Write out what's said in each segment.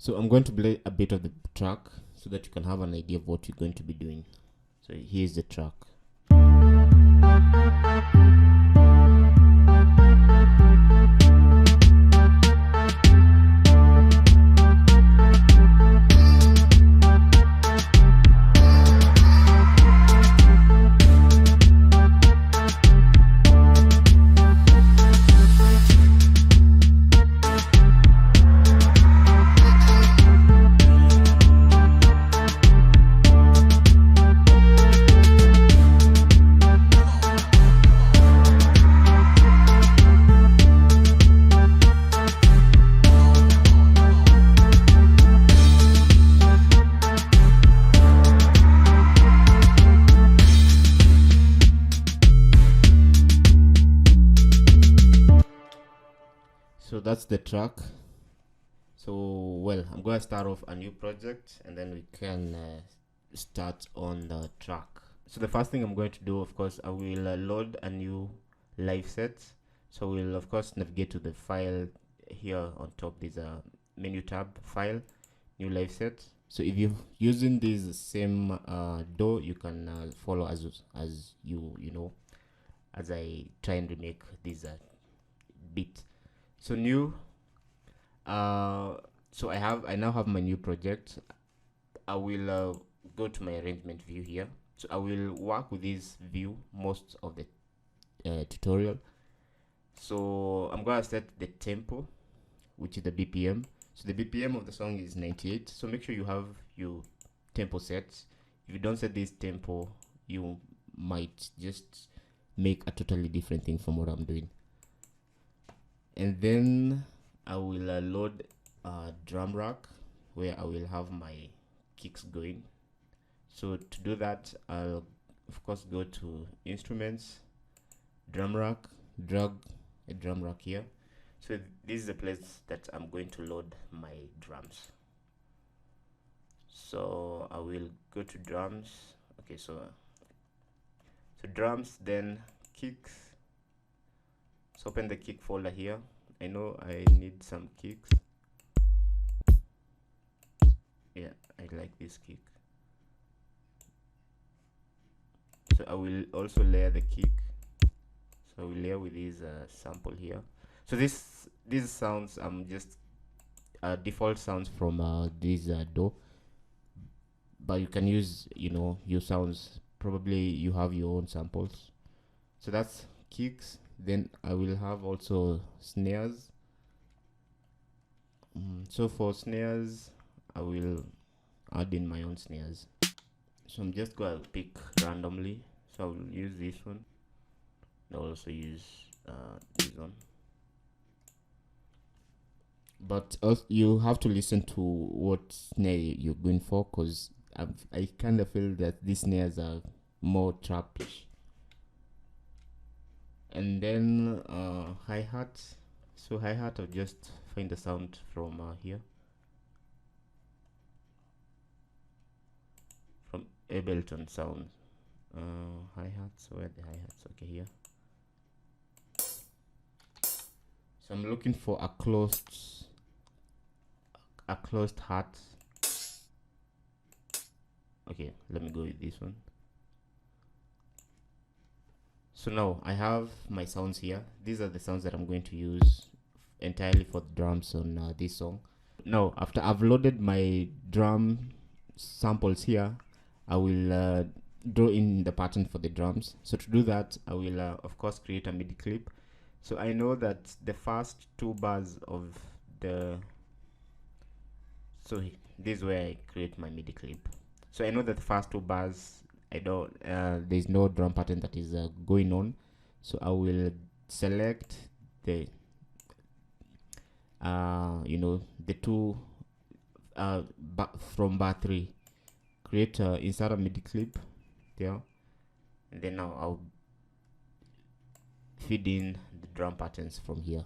So I'm going to play a bit of the track so that you can have an idea of what you're going to be doing. So here's the track. So that's the track. So well, I'm going to start off a new project and then we can start on the track. So the first thing I'm going to do, of course, I will load a new live set. So we'll of course navigate to the file here on top. There's a menu tab, file, new live set. So if you're using this same DAW, you can follow as you know, as I try and remake this beat. So new, so I now have my new project. I will go to my arrangement view here. So I will work with this view most of the tutorial. So I'm gonna set the tempo, which is the BPM. So the BPM of the song is 98. So make sure you have your tempo set. If you don't set this tempo, you might just make a totally different thing from what I'm doing. And then I will load a drum rack where I will have my kicks going. So to do that, I'll of course go to instruments, drum rack, drag a drum rack here. So this is the place that I'm going to load my drums. So I will go to drums. Okay, so drums, then kicks. So open the kick folder here. I know I need some kicks. Yeah, I like this kick. So I will also layer the kick. So I will layer with this sample here. So these sounds just default sounds from this DAW, but you can use, you know, your sounds. Probably you have your own samples. So that's kicks. Then I will have also snares. So for snares, I will add in my own snares. So I'm just going to pick randomly. So I will use this one. I'll also use this one. But also you have to listen to what snare you're going for, because I kind of feel that these snares are more trapish. And then hi-hat. So hi-hat, I'll just find the sound from here, from Ableton sound. Hi-hats, where are the hi-hats? Okay, here. So I'm looking for a closed hat. Okay, let me go with this one. So now I have my sounds here. These are the sounds that I'm going to use entirely for the drums on this song. Now, after I've loaded my drum samples here, I will draw in the pattern for the drums. So to do that, I will of course create a MIDI clip. So I know that the first two bars of the, so this is where I create my MIDI clip. So I know that the first two bars, I don't there's no drum pattern that is going on. So I will select the you know, the two from bar 3, create insert a MIDI clip there, and then now I'll feed in the drum patterns from here.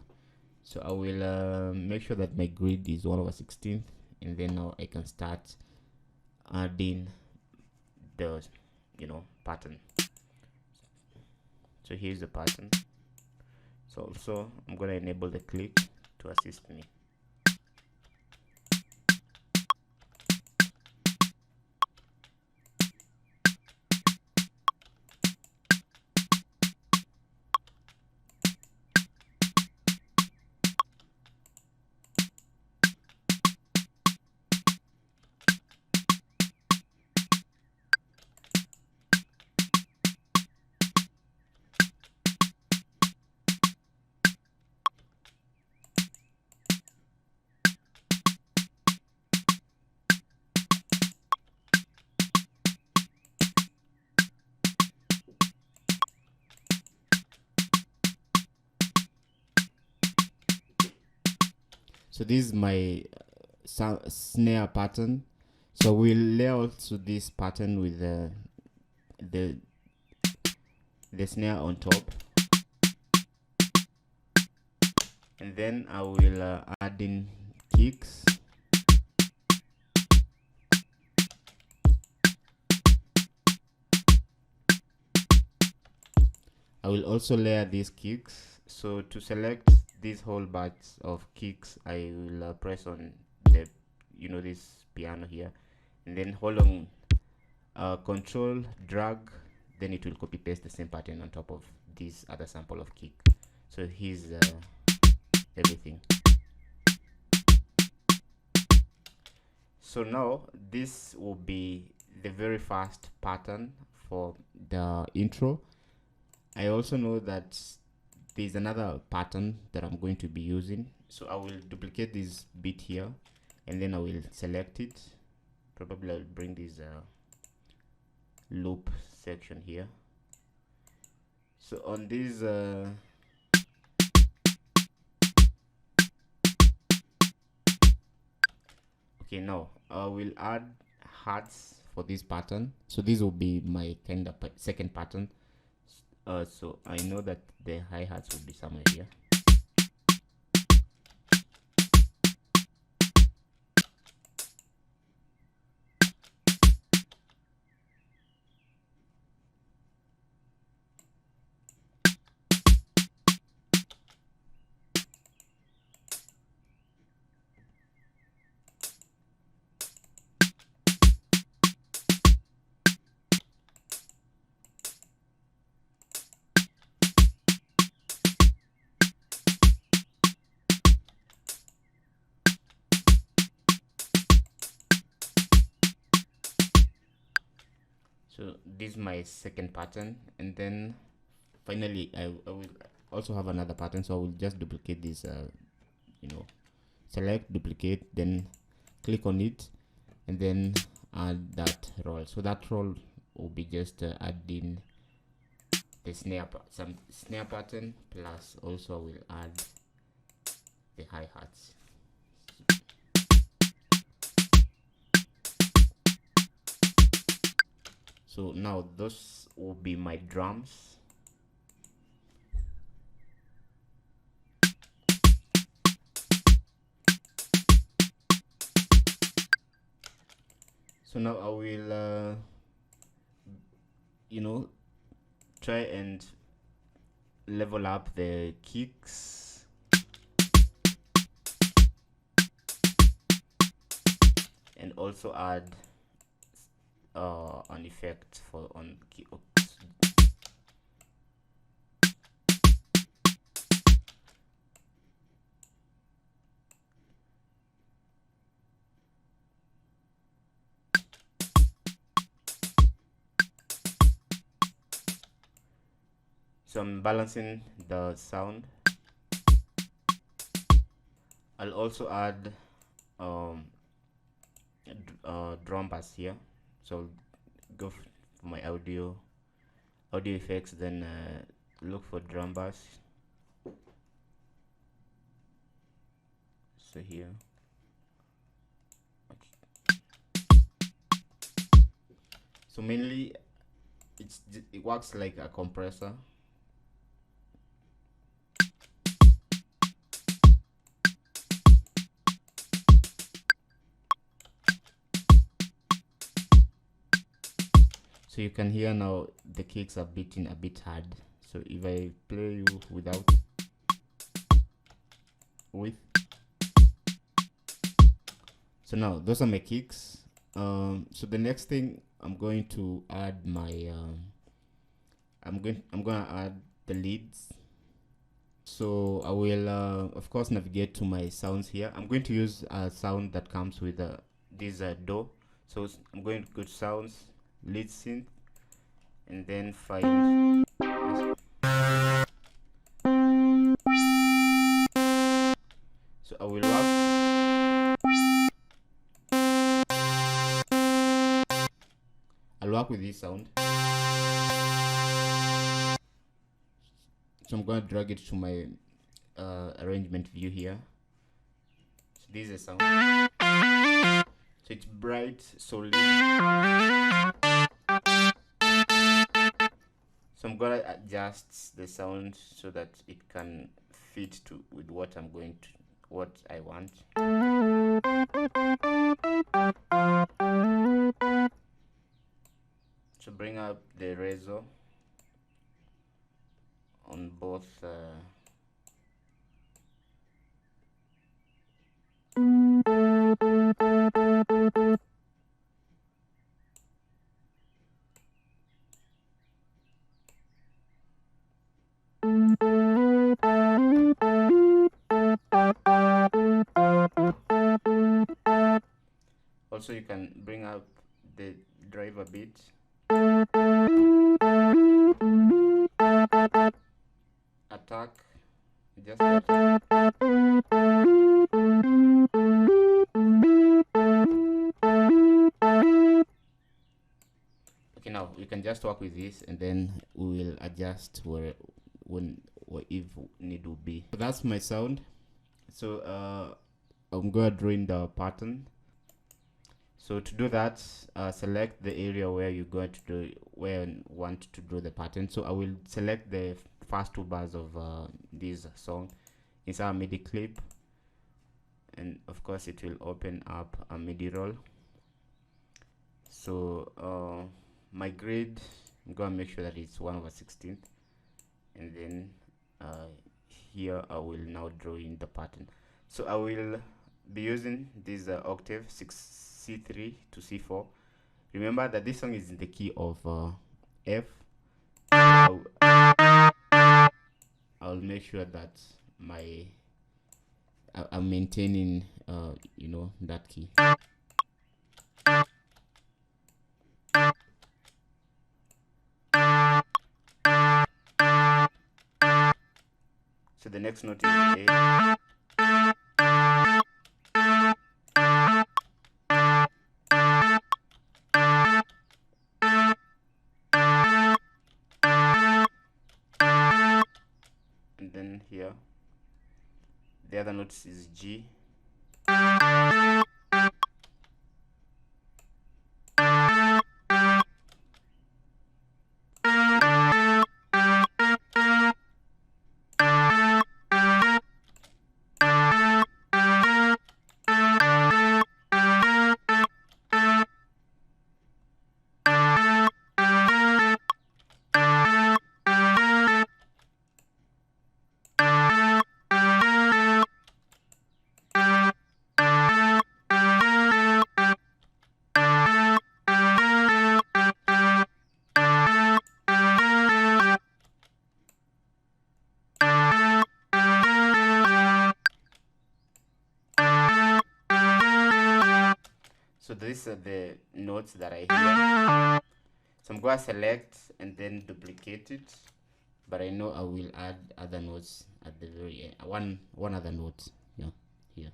So I will make sure that my grid is 1/16, and then now I can start adding the, you know, pattern. So here's the pattern. So also I'm going to enable the click to assist me. So this is my snare pattern. So we'll layer also this pattern with the snare on top, and then I will add in kicks. I will also layer these kicks. So to select these whole batch of kicks, I will press on the this piano here, and then hold on control drag, then it will copy paste the same pattern on top of this other sample of kick. So here's everything. So now this will be the very first pattern for the intro. I also know that there's another pattern that I'm going to be using, so I will duplicate this bit here, and then I will select it. Probably I'll bring this loop section here. So on this okay, now I will add hearts for this pattern. So this will be my kind of second pattern. So I know that the hi-hats will be somewhere here. So this is my second pattern, and then finally I will also have another pattern. So I will just duplicate this select, duplicate, then click on it, and then add that roll. So that roll will be just adding the some snare pattern, plus also will add the hi-hats. So now those will be my drums. So now I will try and level up the kicks, and also add an effect for on key. So I'm balancing the sound. I'll also add drum bass here. So go for my audio effects, then look for drum bass. So here, okay. So mainly it works like a compressor. So you can hear now the kicks are beating a bit hard. So if I play you with, so now those are my kicks. So the next thing I'm going to add my I'm gonna add the leads. So I will of course navigate to my sounds here. I'm going to use a sound that comes with this DAW. So I'm going to go to sounds, lead synth, and then find so I will work with this sound. So I'm going to drag it to my arrangement view here. this is a sound. So it's bright, solid. So I'm gonna adjust the sound so that it can fit to with what I'm going to, what I want. So bring up the razor on both. Also, you can bring up the drive a bit. Attack, just attack. Okay, now you can just work with this, and then we will adjust where when or if need to be. So that's my sound. So I'm gonna draw in the pattern. So to do that, select the area where you're going to do, where you want to draw the pattern. So I will select the first two bars of this song inside a MIDI clip, and of course it will open up a MIDI roll. So my grid, I'm gonna make sure that it's 1/16, and then here I will now draw in the pattern. So I will be using this octave 6C3 to C4. Remember that this song is in the key of F. I'll make sure that I'm maintaining you know, that key. So the next note is A. And then here the other notes is G. So these are the notes that I hear. So I'm going to select and then duplicate it, but I know I will add other notes at the very end. One other note, yeah, here.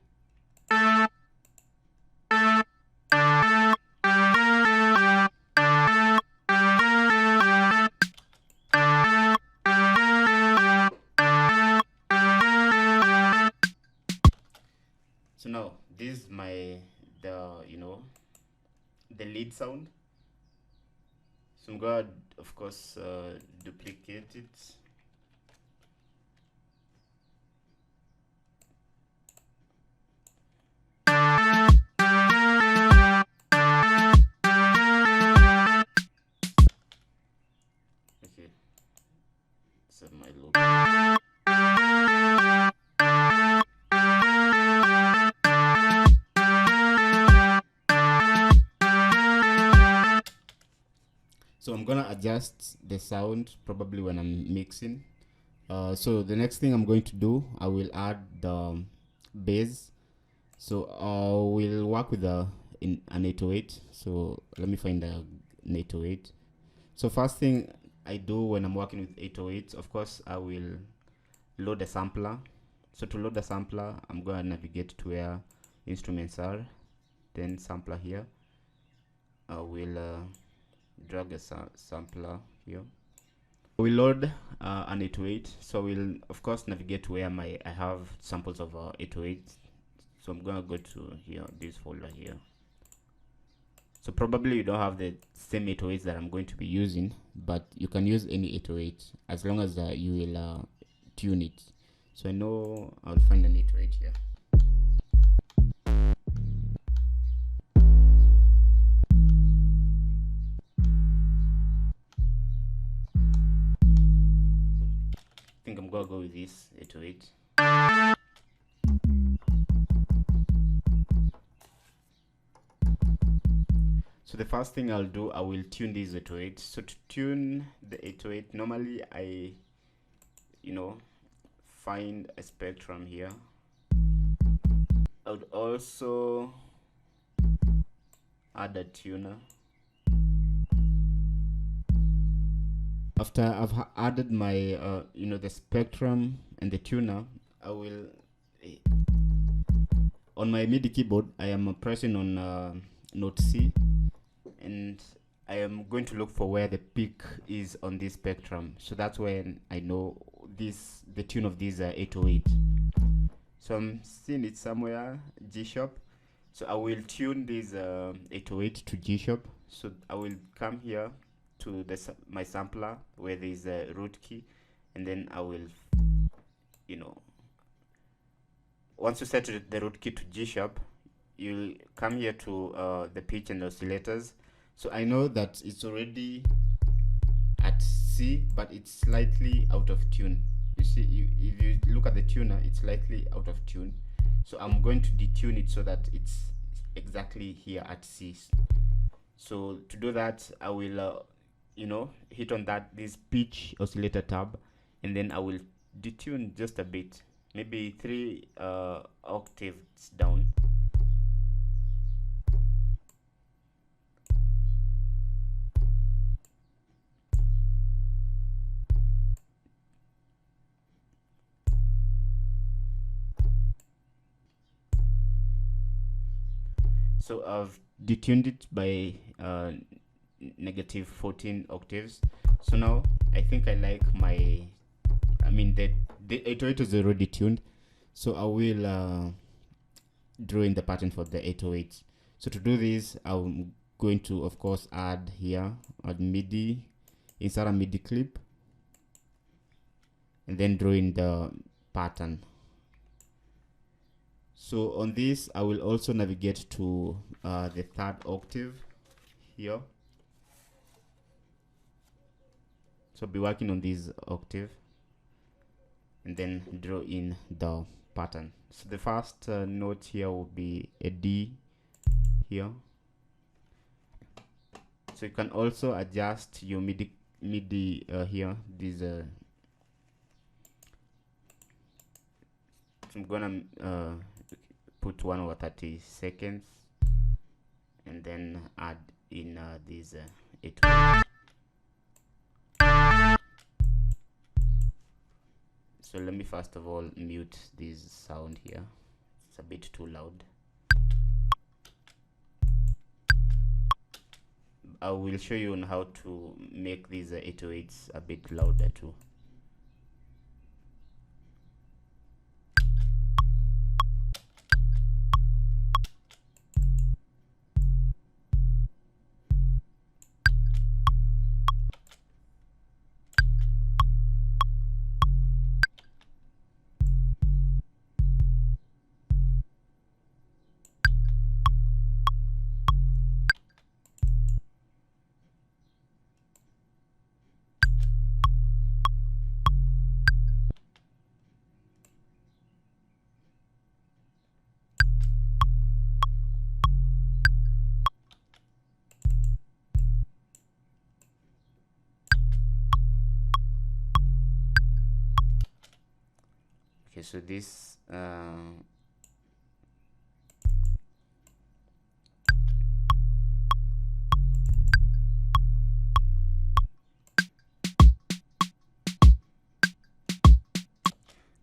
So now this is the lead sound. So I'm going to, of course, duplicate it. Okay, so my loop. So I'm gonna adjust the sound probably when I'm mixing. So the next thing I'm going to do, I will add the bass. So we'll work with an 808. So let me find an 808. So first thing I do when I'm working with 808, of course, I will load the sampler. So to load the sampler, I'm gonna navigate to where instruments are, then sampler here. I will drag a sampler here. We load an 808, so we'll of course navigate to where I have samples of 808. So I'm gonna go to here, this folder here. So probably you don't have the same 808s that I'm going to be using, but you can use any 808 as long as you will tune it. So I know I'll find an 808 here. I think I'm gonna go with this 808. So the first thing I'll do, I will tune this 808. So to tune the 808, normally I, find a spectrum here. I would also add a tuner. After I've added my, the spectrum and the tuner, I will, on my MIDI keyboard, I am pressing on note C, and I am going to look for where the peak is on this spectrum. So that's when I know the tune of this 808. So I'm seeing it somewhere, G sharp. So I will tune this 808 to G sharp. So I will come here to my sampler where there is a root key, and then I will, once you set the root key to G sharp, you'll come here to the pitch and oscillators. So I know that it's already at C, but it's slightly out of tune. You see, if you look at the tuner, it's slightly out of tune. So I'm going to detune it so that it's exactly here at C. So to do that, I will, hit on this pitch oscillator tab, and then I will detune just a bit, maybe 3 octaves down. So I've detuned it by negative 14 octaves. So now I think I like my, the 808 is already tuned. So I will draw in the pattern for the 808. So to do this, I'm going to, of course, add MIDI, insert a MIDI clip, and then draw in the pattern. So on this, I will also navigate to the 3rd octave here. So I'll be working on this octave and then draw in the pattern. So the first note here will be a D here. So you can also adjust your MIDI here. So I'm gonna put 1/30 seconds, and then add in these 8. So let me first of all mute this sound here. It's a bit too loud. I will show you on how to make these 808s a bit louder too. Okay, so this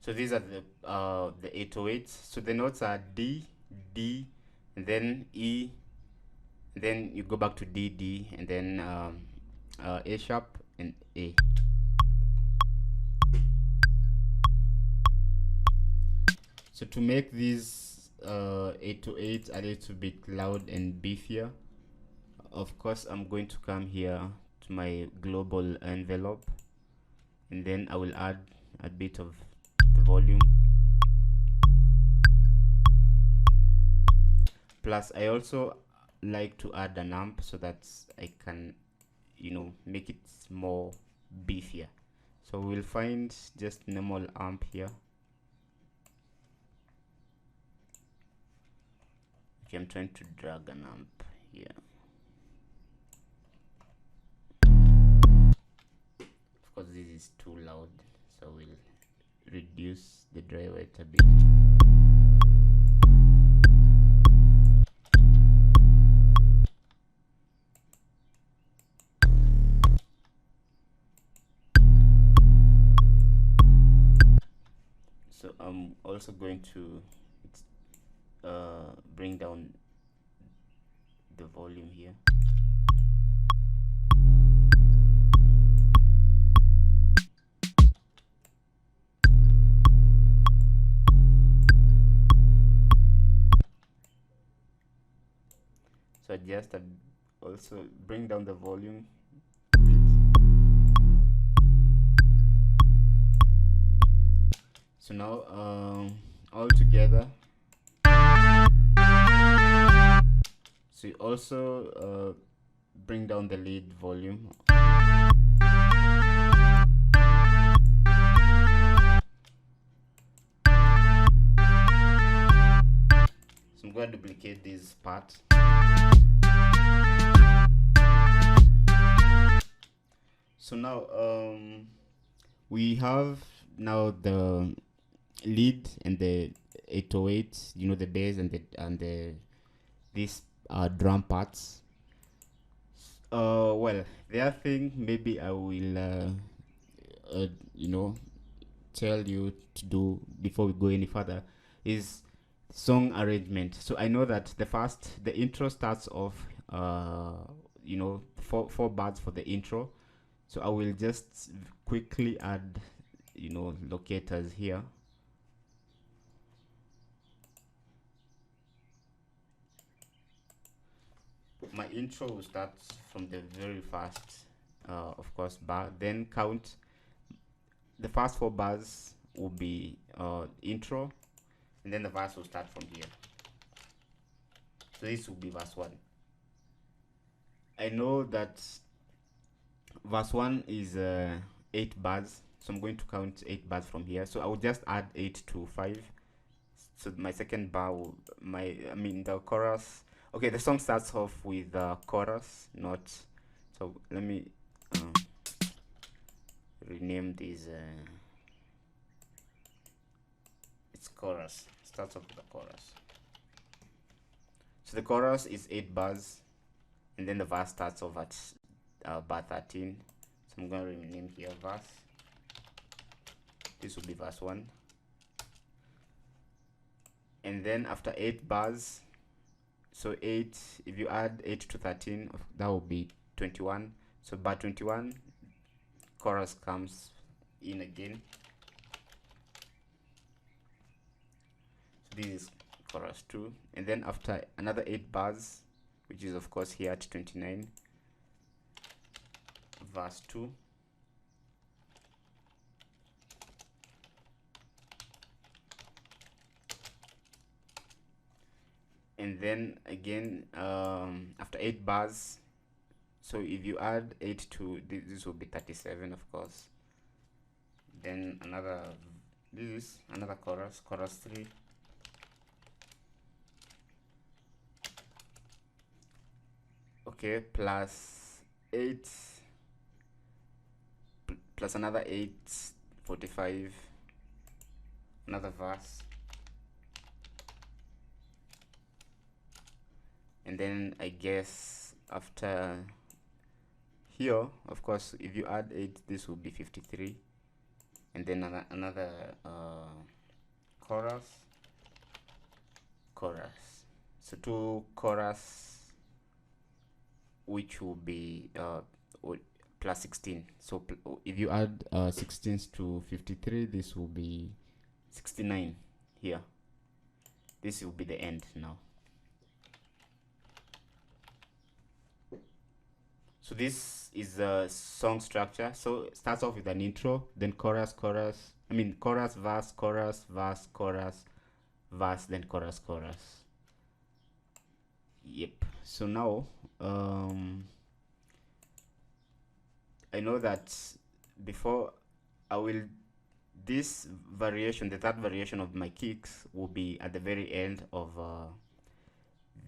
so these are the 808s. So the notes are D, D, and then E, and then you go back to D, D, and then A sharp and A. So to make these 8 to 8 a little bit loud and beefier. Of course, I'm going to come here to my global envelope, and then I will add a bit of the volume. Plus, I also like to add an amp so that I can, make it more beefier. So we'll find just normal amp here. Okay, I'm trying to drag an amp here. Of course, this is too loud, so we'll reduce the dry wet a bit. So I'm also going to bring down the volume here. So just also bring down the volume a bit. So now all together. So you also bring down the lead volume. So I'm going to duplicate this part. So now we have now the lead and the 808, the bass and the these drum parts. Well, the other thing maybe I will tell you to do before we go any further is song arrangement. So I know that the intro starts off four bars for the intro. So I will just quickly add locators here. My intro will start from the very first of course bar, then count. The first 4 bars will be intro, and then the verse will start from here. So this will be verse 1. I know that verse 1 is 8 bars, so I'm going to count 8 bars from here. So I will just add 8 to 5. So my second bar will, the chorus. Okay, the song starts off with the chorus, not. So let me rename this. It's chorus. Starts off with the chorus. So the chorus is 8 bars, and then the verse starts off at bar 13. So I'm going to rename here verse. This will be verse 1. And then after 8 bars, so 8, if you add 8 to 13, that will be 21. So bar 21, chorus comes in again. So this is chorus 2. And then after another 8 bars, which is of course here at 29, verse 2. And then again after 8 bars, so if you add 8 to this will be 37, of course. Then this is another chorus 3. Okay, plus 8 plus another 8, 45, another verse. And then I guess after here, of course, if you add 8, this will be 53. And then another chorus. So 2 chorus, which will be plus 16. So if you add 16 to 53, this will be 69 here. this will be the end now. So this is a song structure. So it starts off with an intro, then chorus, verse, chorus, verse, chorus, verse, then chorus. Yep. So now I know that before I will, this variation, the third variation of my kicks will be at the very end of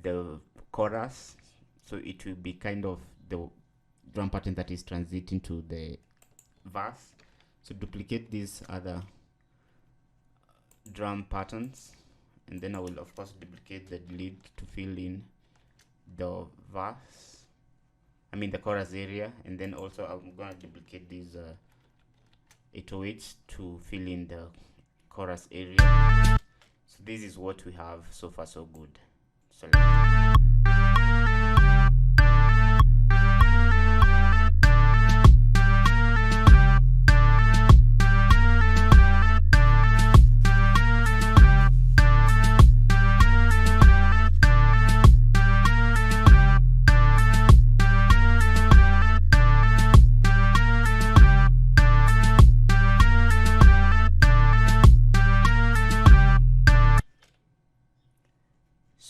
the chorus. So it will be kind of the drum pattern that is transiting to the verse. So duplicate these other drum patterns, and then I will of course duplicate the lead to fill in the verse, the chorus area, and then also I'm gonna duplicate these 808s to fill in the chorus area. So this is what we have so far, so good. So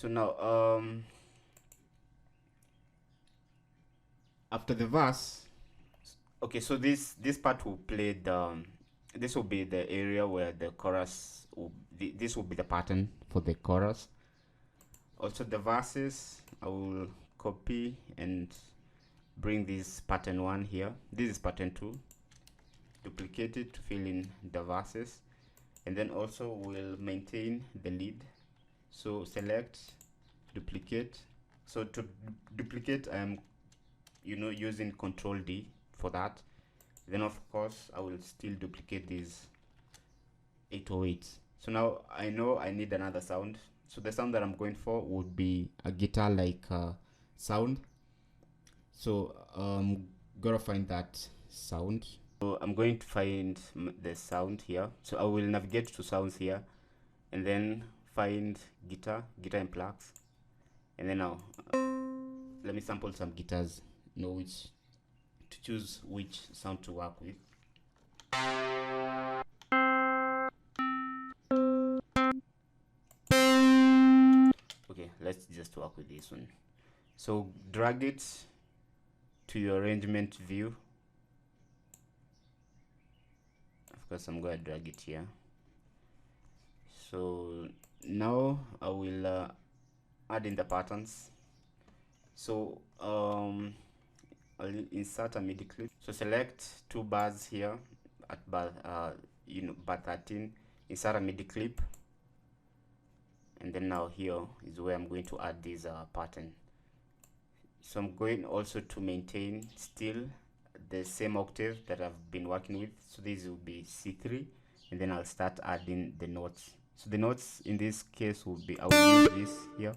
now after the verse, okay, so this part will play the, this will be the area where the chorus will, this will be the pattern for the chorus. Also the verses, I will copy and bring this pattern 1 here. This is pattern 2, duplicate it to fill in the verses, and then also we'll maintain the lead. So select, duplicate. So to duplicate, I'm using Control D for that. Then of course I will still duplicate these 808s. So now I know I need another sound. So the sound that I'm going for would be a guitar like sound. So gotta find that sound. So I'm going to find the sound here. So I will navigate to sounds here, and then find guitar and plugs, and then now let me sample some guitars, know which to choose, which sound to work with. Okay, let's just work with this one. So drag it to your arrangement view. Of course I'm going to drag it here. So now I will add in the patterns. So I'll insert a MIDI clip. So select 2 bars here at bar bar 13, insert a MIDI clip, and then now here is where I'm going to add this pattern. So I'm going also to maintain still the same octave that I've been working with. So this will be C3, and then I'll start adding the notes. So the notes in this case will be, I will use this here.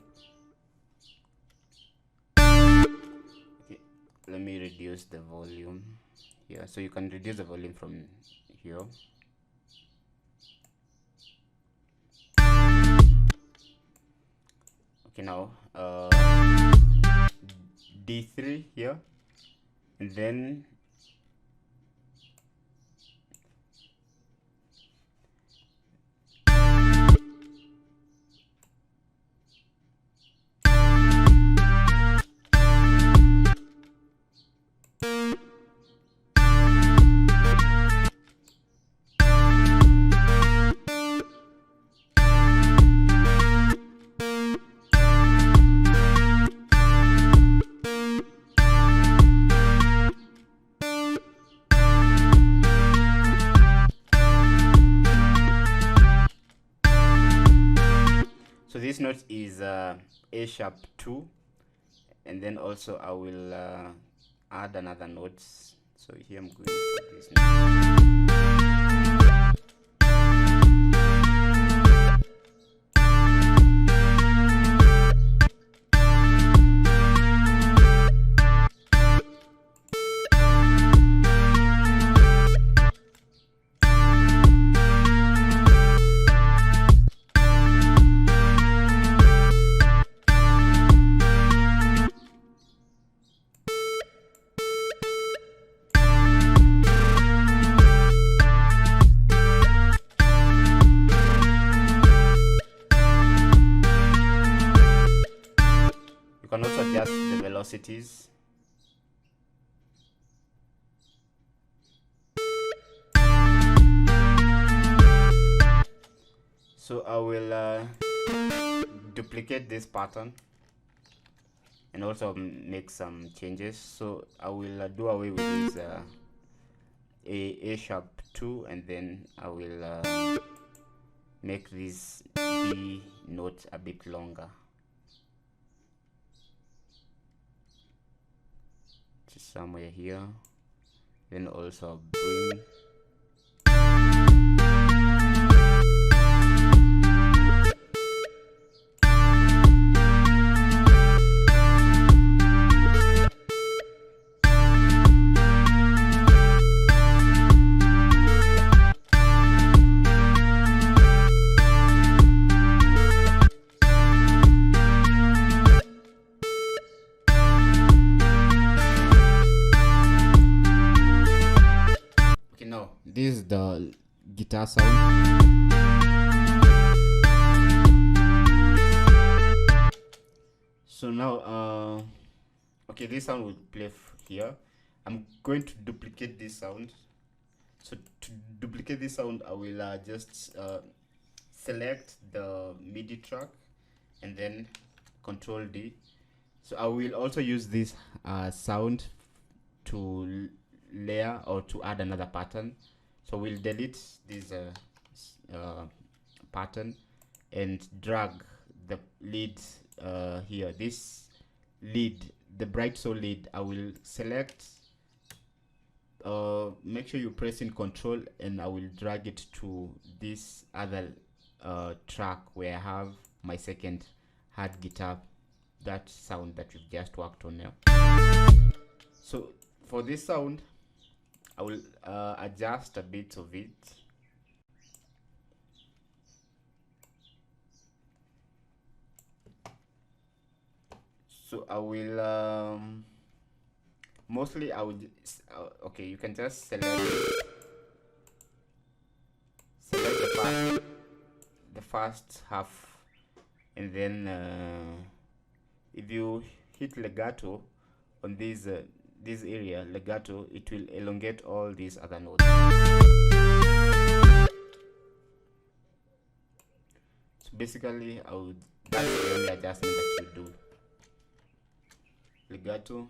Okay, let me reduce the volume here. So you can reduce the volume from here. Okay, now D3 here, and then so this note is A sharp 2, and then also I will add another note. So here I'm going for this note. adjust the velocities. So I will duplicate this pattern and also make some changes. So I will do away with this A sharp 2, and then I will make this B note a bit longer. Just somewhere here. Then also bring this is the guitar sound. So now okay, this sound will play here. I'm going to duplicate this sound. So to duplicate this sound, I will just select the MIDI track and then Control D. So I will also use this sound to layer or to add another pattern. So we'll delete this pattern and drag the lead here. This lead, the bright soul lead, I will select, make sure you press in Control, and I will drag it to this other track where I have my second hard guitar, that sound that we've just worked on now. So for this sound, I will adjust a bit of it. So I will mostly I would okay, you can just select the first half, and then if you hit legato on this area, legato, it will elongate all these other notes. So basically that's the only adjustment that you do. Legato,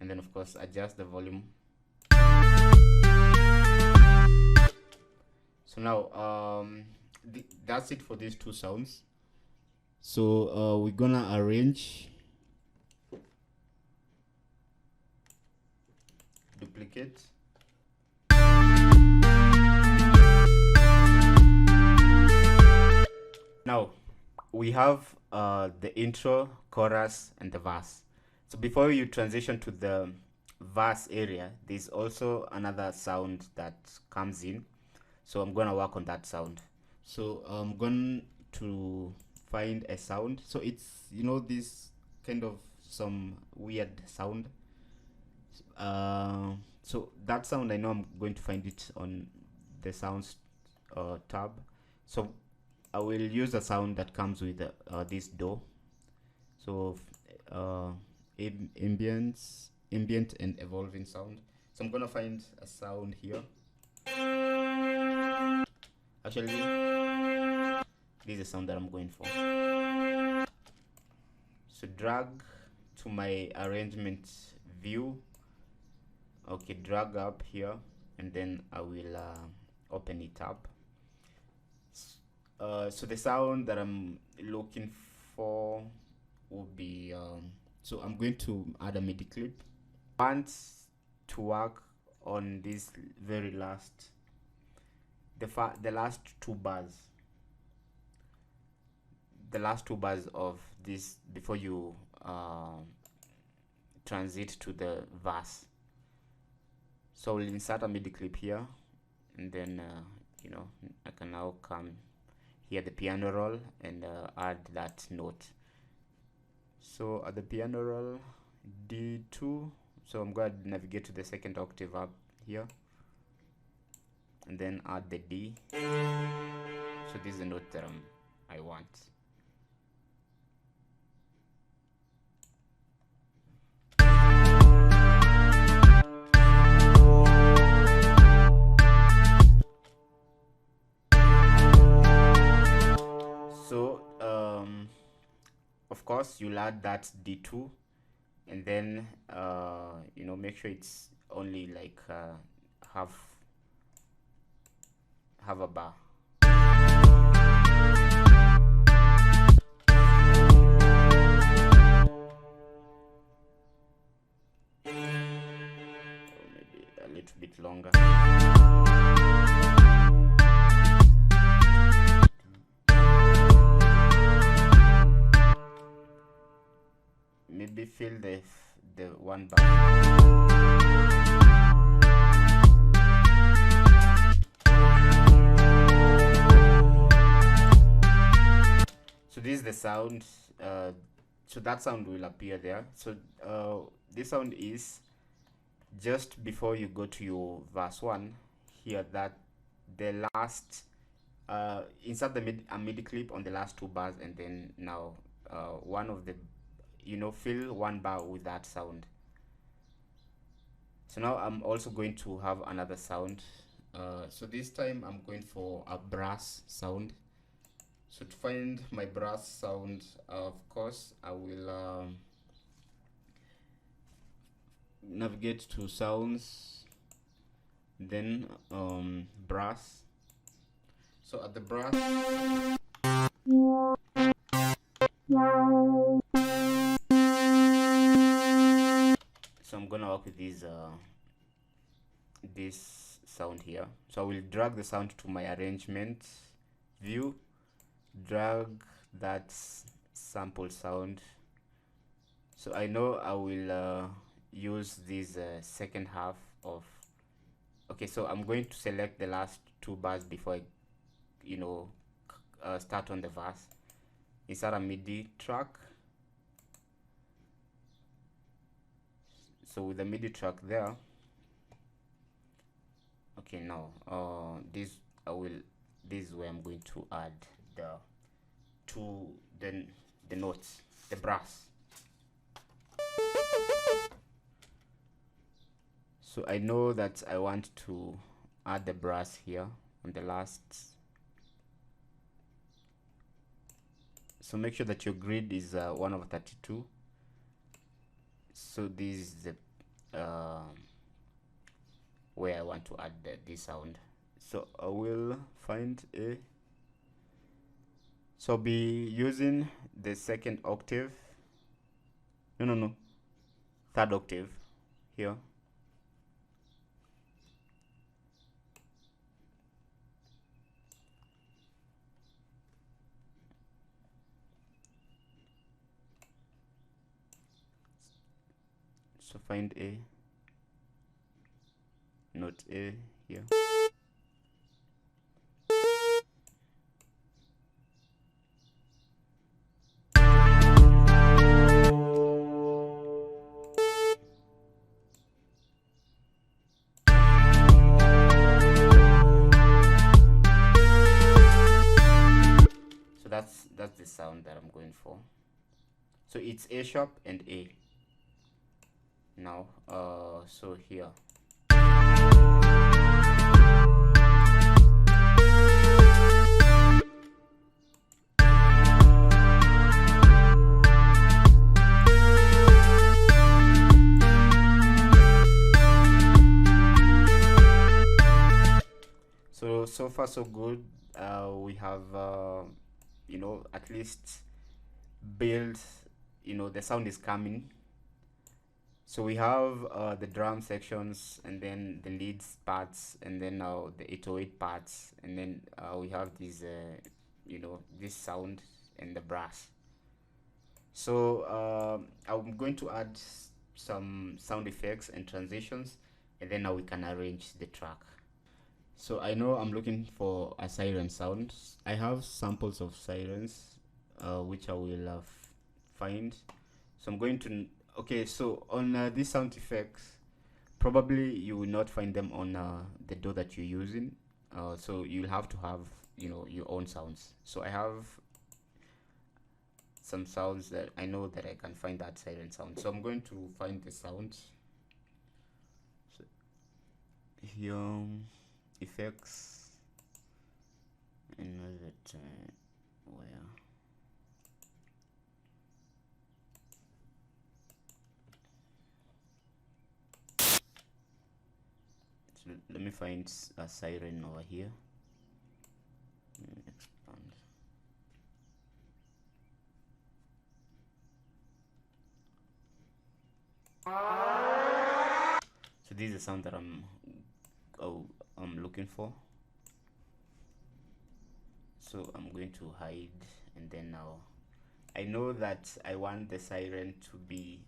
and then of course adjust the volume. So now that's it for these two sounds. So we're gonna arrange, duplicate, now we have the intro, chorus, and the verse. So before you transition to the verse area, there's also another sound that comes in. So I'm gonna work on that sound. So I'm going to find a sound. So it's, you know, this kind of some weird sound. So that sound, I know I'm going to find it on the sounds tab. So I will use a sound that comes with this do. So ambient and evolving sound. So I'm gonna find a sound here. Actually, this is a sound that I'm going for. So drag to my arrangement view. Okay, drag up here, and then I will open it up. So the sound that I'm looking for will be so I'm going to add a MIDI clip. I want to work on this very last, the last two bars, of this before you transit to the verse. So we'll insert a MIDI clip here, and then you know, I can now come here, the piano roll, and add that note. So at the piano roll, D2, so I'm going to navigate to the second octave up here. and then add the D. So this is the note that I want. So of course you'll add that D2, and then you know, make sure it's only like half a bar. Or maybe a little bit longer. Maybe fill the one bar. So this is the sound. So that sound will appear there. So this sound is just before you go to your verse 1 here, that the last insert a MIDI clip on the last 2 bars, and then now one of the, you know, fill 1 bar with that sound. So now I'm also going to have another sound. So this time I'm going for a brass sound. So to find my brass sound, of course, I will navigate to sounds, then brass. So at the brass, so I'm gonna work with this sound here. So I will drag the sound to my arrangement view, drag that sample sound. So I know I will use this second half of, okay, so I'm going to select the last 2 bars before I, you know, start on the verse. Insert a MIDI track. So with the MIDI track there, okay, now this is where I'm going to add the notes, the brass. So I know that I want to add the brass here on the last. So make sure that your grid is 1/32. So this is the where I want to add this sound. So I will find a, so I'll be using the second octave, no, third octave here. So find A, note A here. So that's the sound that I'm going for. So it's A sharp and A. Now so here, so far so good. We have you know, at least built, you know, the sound is coming. So we have the drum sections, and then the leads parts, and then now the 808 parts, and then we have these you know, this sound and the brass. So I'm going to add some sound effects and transitions, and then now we can arrange the track. So I know I'm looking for a siren sound. I have samples of sirens which I will find. So I'm going to, okay, so on these sound effects, probably you will not find them on the DAW that you're using. So you'll have to have, you know, your own sounds. So I have some sounds that I know that I can find that siren sound. So I'm going to find the sounds. So here, effects, and that where. So let me find a siren over here. Expand. So this is the sound that I'm looking for. So I'm going to hide, and then now I know that I want the siren to be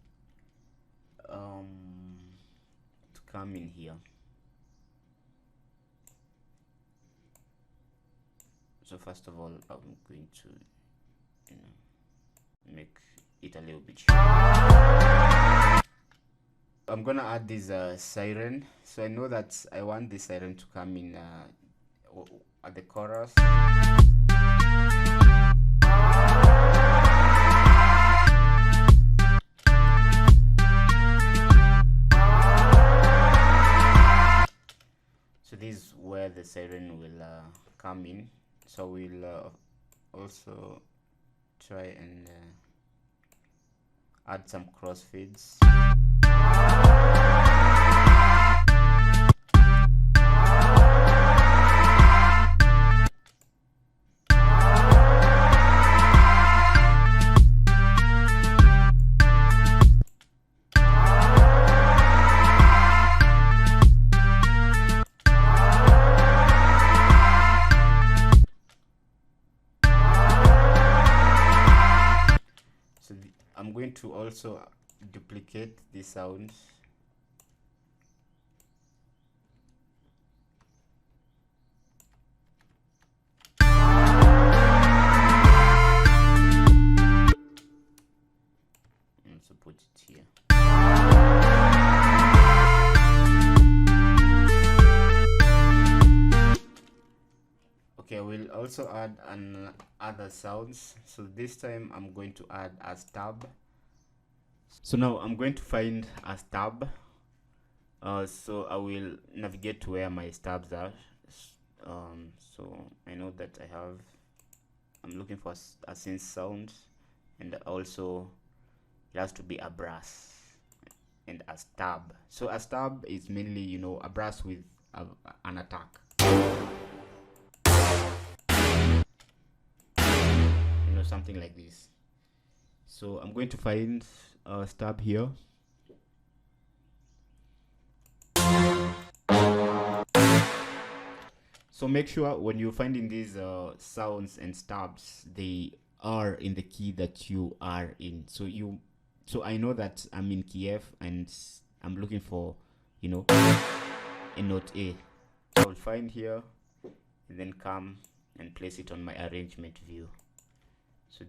to come in here. So first of all, I'm going to, you know, make it a little bit short. I'm gonna add this siren. So I know that I want the siren to come in at the chorus. So this is where the siren will come in. So we'll also try and add some crossfades. I'm going to also duplicate the sound. So put it here. Okay, we'll also add other sounds. So this time I'm going to add a stab. So now I'm going to find a stab. So I will navigate to where my stabs are. So I know that I'm looking for a synth sound, and also it has to be a brass and a stab. So a stab is mainly, you know, a brass with an attack. You know, something like this. So I'm going to find a stab here. So make sure when you're finding these sounds and stabs, they are in the key that you are in. So I know that I'm in key F and I'm looking for, you know, a note A. So I'll find here and then come and place it on my arrangement view. So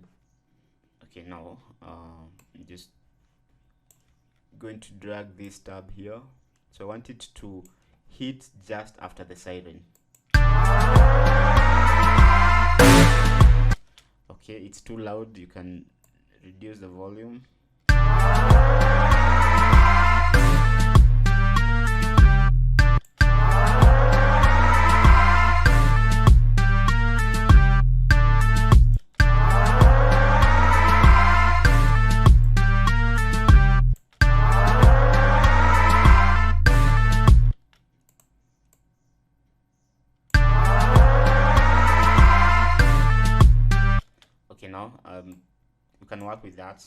okay, now I'm just going to drag this tab here. So I want it to hit just after the siren. Okay, it's too loud. You can reduce the volume. Okay, now you can work with that.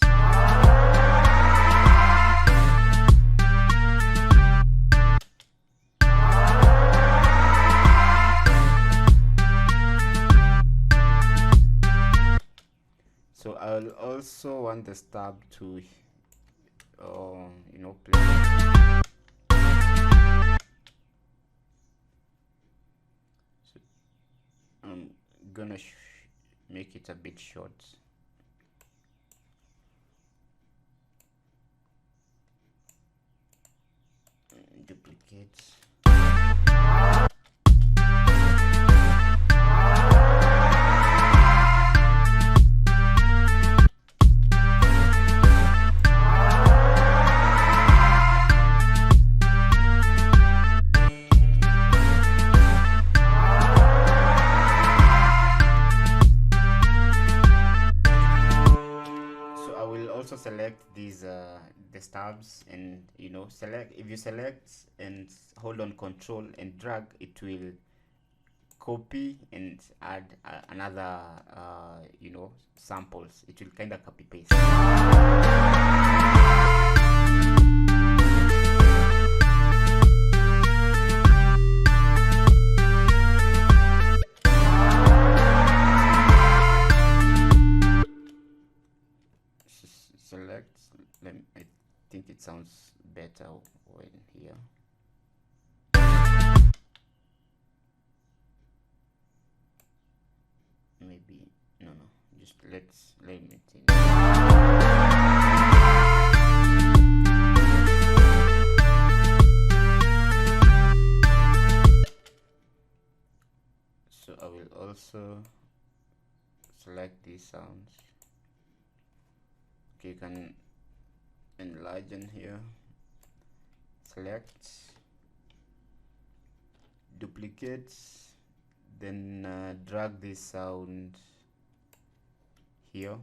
So I'll also want the stab to, you know, play. So I'm gonna make it a bit short. Duplicate. select these the stubs, and you know, select, if you select and hold on control and drag, it will copy and add another you know, samples. It will kind of copy paste. Select, I think it sounds better when here. Maybe no, just let me think. So I will also select these sounds. Okay, you can enlarge in here, select, duplicate, then drag this sound here.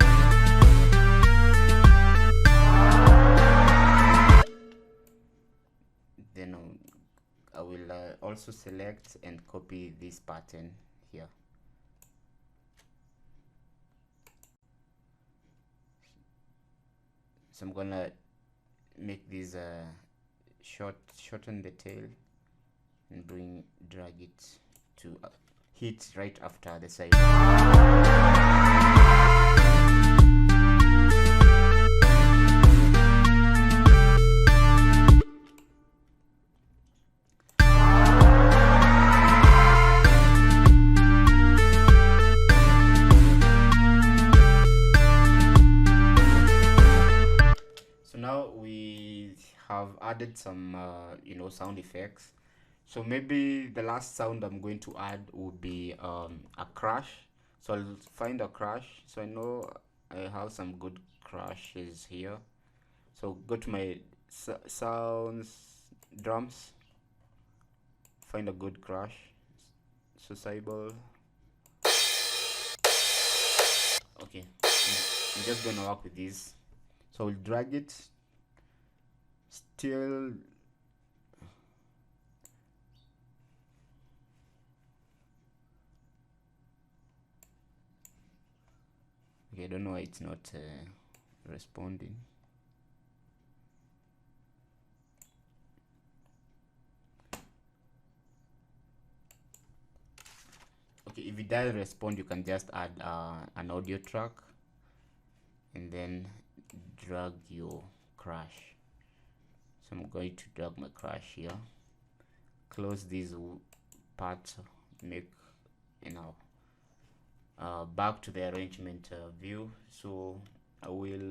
Then I will also select and copy this pattern here. So I'm gonna make this shorten the tail and drag it to hit right after the side. So now we have added some you know, sound effects. So maybe the last sound I'm going to add would be a crash. So I'll find a crash. So I know I have some good crashes here. So go to my sounds, drums, find a good crash. So cymbal. Okay, I'm just gonna work with this. So we'll drag it. Still okay, I don't know why it's not responding. Okay, if it doesn't respond, you can just add an audio track and then drag your crash. So I'm going to drag my crash here, close these parts, make, you know, back to the arrangement view. So I will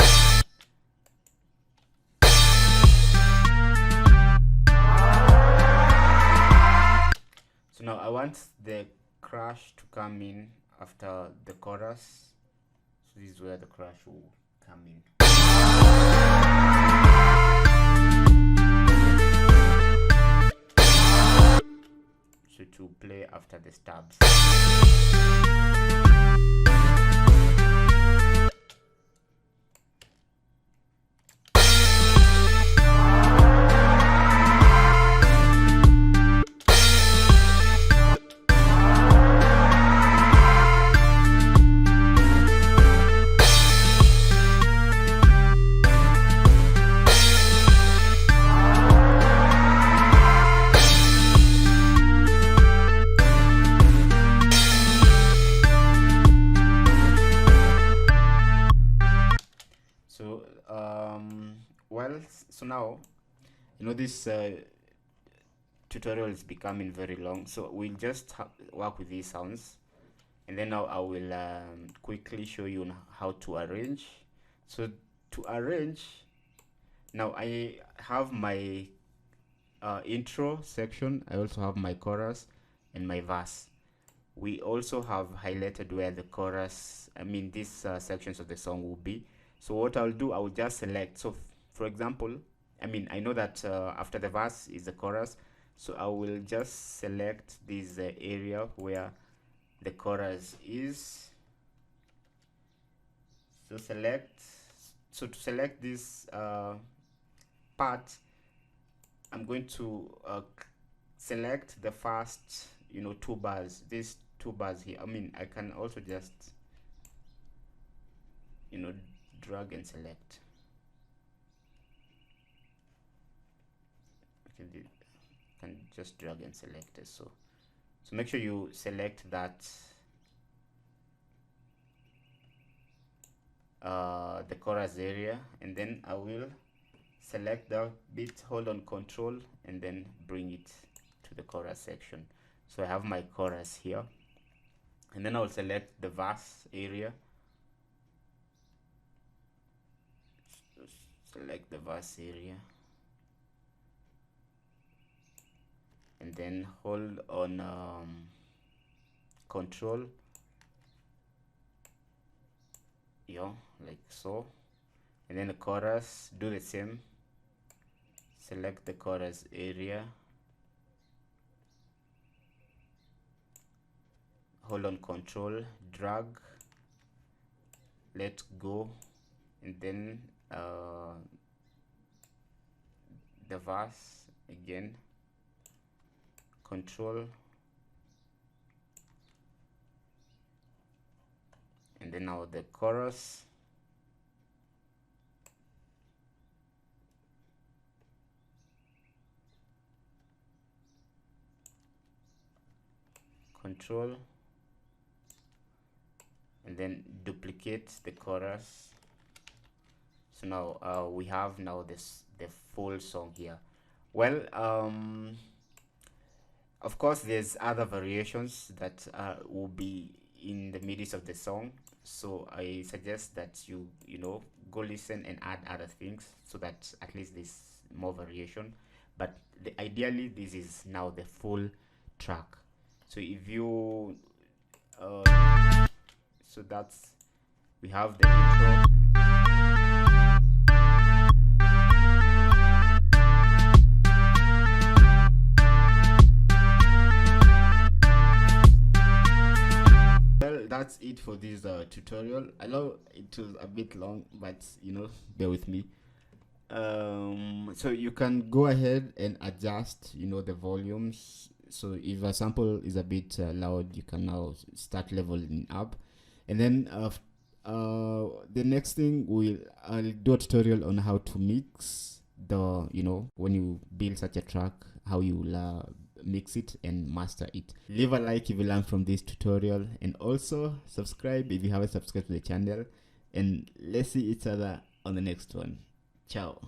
so now I want the crash to come in after the chorus. So this is where the crash will come in. So to play after the stabs. So now, you know, this tutorial is becoming very long, so we'll just work with these sounds, and then now I will quickly show you how to arrange. So to arrange, now I have my intro section, I also have my chorus and my verse. We also have highlighted where the chorus, I mean these sections of the song will be. So what I'll do, I will just select. So for example, I mean, I know that after the verse is the chorus, so I will just select this area where the chorus is. So select, So to select this part, I'm going to select the first, two bars, these two bars here. I mean, I can also just, drag and select. Okay, can just drag and select it. So make sure you select that the chorus area, and then I will select that bit, hold on control, and then bring it to the chorus section. So I have my chorus here, and then I'll select the verse area, select the verse area, and then hold on control, like so, and then the chorus, do the same, select the chorus area, hold on control, drag, let go, and then the verse again, control, and then now the chorus, control, and then duplicate the chorus. So now we have now the full song here. Well, of course there's other variations that will be in the midst of the song, so I suggest that you go listen and add other things so that at least there's more variation, but ideally this is now the full track. So if you so that's, we have the intro, that's it for this tutorial. I know it was a bit long, but bear with me. So you can go ahead and adjust the volumes. So if a sample is a bit loud, you can now start leveling up, and then the next thing I'll do a tutorial on how to mix the when you build such a track, how you mix it and master it. Leave a like if you learned from this tutorial, and also subscribe if you haven't subscribed to the channel, and let's see each other on the next one. Ciao.